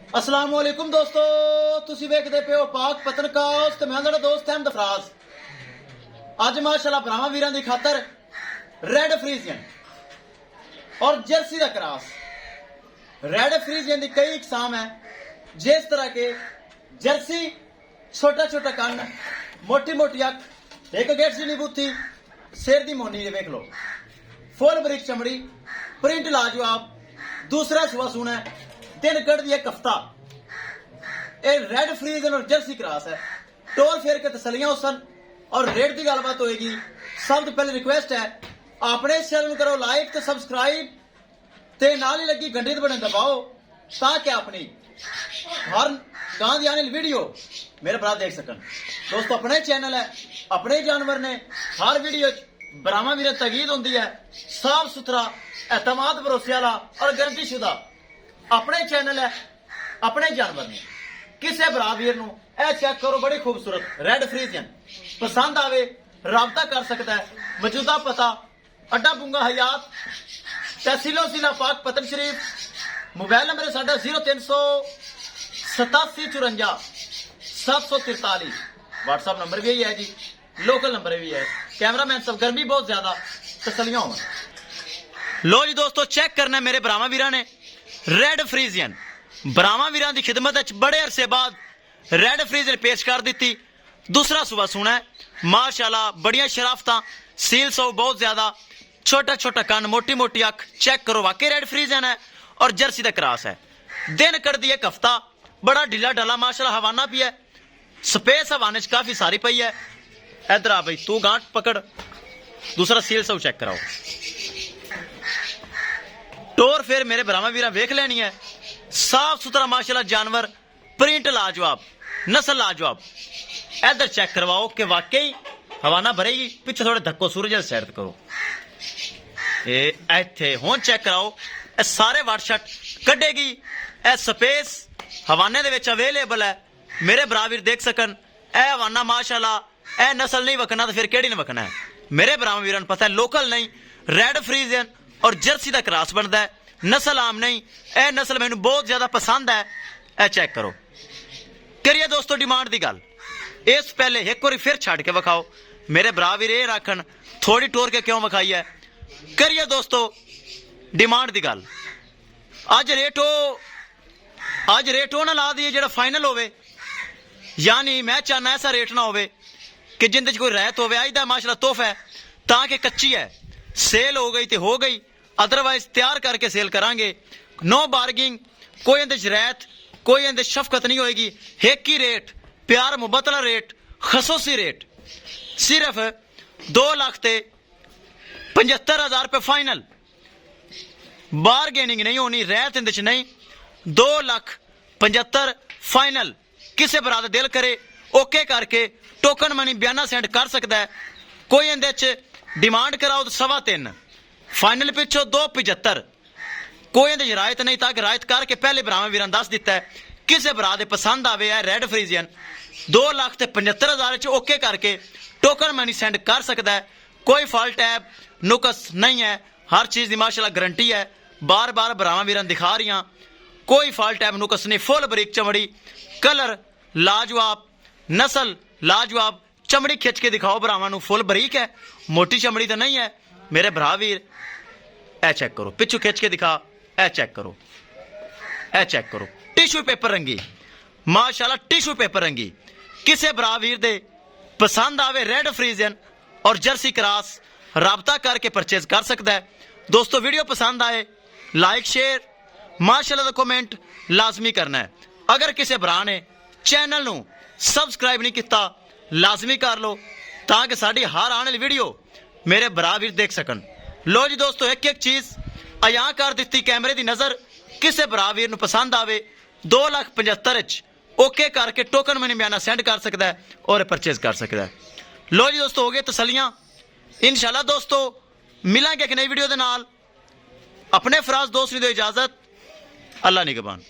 अस्सलाम वालेकुम दोस्तों, तुसी वेखदे पे हो पाक पतनकाउस ते मैं तुहाडा दोस्त अहमद फराज। अज माशाल्लाह भरावां वीरां दी खातर रेड फ्रीजियन और जर्सी दा क्रॉस। रेड फ्रीजियन दी कई इकसाम है, जिस तरह के जर्सी छोटा छोटा कन्न, मोटी मोटी अख, एक गेट सी बूथी, सिर दी मोनी वेख लो, फुल बरीक चमड़ी, प्रिंट लाजवाब, दूसरा सुआ सुना है, दिन कट दी एक हफ्ता। ये रेड फ्रीजन और जर्सी क्रॉस है। टोल फेर के तसलियां उसन और रेट की गलबात होएगी। सब तो पहले रिक्वेस्ट है, अपने चैनल करो लाइक तो सब्सक्राइब ते नाल ही लगी घंटी ते बटन दबाओ ताकि अपनी हर गांव दी आने वाली वीडियो मेरे भरा देख सकन। दोस्तों अपने चैनल है, अपने जानवर ने, हर वीडियो ब्राह्मा वीर तकीद होंदी है, साफ सुथरा, एतमाद भरोसे वाला और गारंटी शुदा अपने चैनल है, अपने जानवर ने। किसी भरा वीर नूं ए चेक करो, बड़ी खूबसूरत रेड फ्रीजियन पसंद आवे राबता कर सकता है। मौजूदा पता अड्डा बुंगा हयात, तहसीलो जिला पाक पतन शरीफ। मोबाइल नंबर है साडा 038754 व्हाट्सएप नंबर भी यही है जी, लोकल नंबर भी है। कैमरामैन सब गर्मी बहुत ज्यादा तसलियां हो। लो जी दोस्तों, चेक करना मेरे ब्राह्मा वीरा ने रेड फ्रीजियन। ब्राह्मा वीरा की खिदमत बड़े अरसे बाद रेड फ्रीजियन पेश कर दी। दूसरा सुबह सुना है माशाल्लाह, बड़िया शराफत, सील सौ बहुत ज्यादा, छोटा छोटा कन, मोटी मोटी अख। चेक करो, वाकई रेड फ्रीजियन है और जर्सी का क्रॉस है। दिन कर दी एक हफ्ता, बड़ा ढीला ढाला माशाल्लाह हवाना भी है, स्पेस हवाने च काफी सारी पई है। इधर आ भाई, तू गांठ पकड़, दूसरा सील सौ चेक कराओ। टोर फिर मेरे ब्राह्मा वीरा वेख लेनी है, साफ सुथरा माशाल्लाह जानवर, प्रिंट लाजवाब, नस्ल लाजवाब। इधर चेक करवाओ कि वाकई हवाना भरेगी। पिछे थोड़े धक्को सूरज सैर करो, इथे हुण चेक कराओ, ए सारे वाटशट कढेगी। ए स्पेस हवाने दे विच अवेलेबल है, मेरे बराबर देख सकन। ए हवाना माशाल्लाह, ए नस्ल नहीं वखना तो फिर केड़ी ने वखना है। मेरे ब्राह्मा वीरां नूं पता है लोकल नहीं, रेड फ्रीजियन और जर्सी का क्रॉस बनता है, नस्ल आम नहीं। यह नस्ल मैनू बहुत ज्यादा पसंद है। यह चेक करो। करिए दोस्तों डिमांड की गल, इस पहले एक बार फिर छड़ के विखाओ, मेरे भरा वीर ये रखन थोड़ी टोर के क्यों विखाई है। करिए दोस्तों डिमांड की गल, अज रेट हो ना ला दी जो फाइनल होवे, यानी मैं चाहना ऐसा रेट ना होवे कि जिंद कोई रहत होवे। अज दा माशाल्लाह तोहफा है, ताकि कच्ची है, सेल हो गई तो हो गई, अदरवाइज तैयार करके सेल करांगे। नो बार्गिंग, कोई इंदे रहत, कोई इंदे शफकत नहीं होएगी। एक ही रेट, प्यार मुहब्बत वाला रेट, खसूसी रेट, सिर्फ 2,75,000 रुपये फाइनल। बारगेनिंग नहीं होनी, रहत इंदे नहीं। 2,75,000 फाइनल। किसी भरा दा दिल करे ओके करके टोकन मनी बयाना सेंड कर सकता है। कोई इंदे डिमांड कराओ तो 3.25, फाइनल पिछो 2,75। कोई इंदे रायत नहीं, ताकि रायत करके पहले भरावां वीरां दस दिता है। किसी भरा दे पसंद आवे है रेड फ्रीजियन, 2,75,000 ओके करके टोकन मनी सेंड कर सकता है। कोई फॉल्ट है, नुकस नहीं है, हर चीज की माशाल्लाह गारंटी है। बार बार भरावां वीरां दिखा रही, कोई फॉल्ट है, नुकस नहीं। फुल बरीक चमड़ी, कलर लाजवाब, नस्ल लाजवाब। चमड़ी खिंच के दिखाओ भरावां नूं, फुल बरीक है, मोटी चमड़ी तो नहीं है। मेरे भरा वीर ए चेक करो, पिछू खिंच के दिखा, ए चेक करो, ए चेक करो। टिश्यू पेपर रंगी माशाल्लाह, टिश्यू पेपर रंगी। किसी भरा वीर दे पसंद आवे रेड फ्रीजियन और जर्सी क्रॉस, राबता करके परचेज कर सकता है। दोस्तों वीडियो पसंद आए लाइक शेयर माशाल्लाह कमेंट लाजमी करना है। अगर किसी भरा ने चैनल नूं सबसक्राइब नहीं किया, लाजमी कर लो, ताकि साड़ी हर आने वाली वीडियो मेरे भरा वीर देख सकन। लो जी दोस्तों, एक एक चीज अयां कर दी कैमरे की नजर। किसी भरा वीर नूं पसंद आवे 2,75,000 ओके करके टोकन मनी बयाना सेंड कर सकता है और परचेज कर सकता है। लो जी दोस्तों, हो गए तसलियां। इंशाल्लाह दोस्तों मिलांगे एक नई वीडियो के नाल। अपने फराज दोस्त ने दो इजाजत, अल्लाह निगहबान।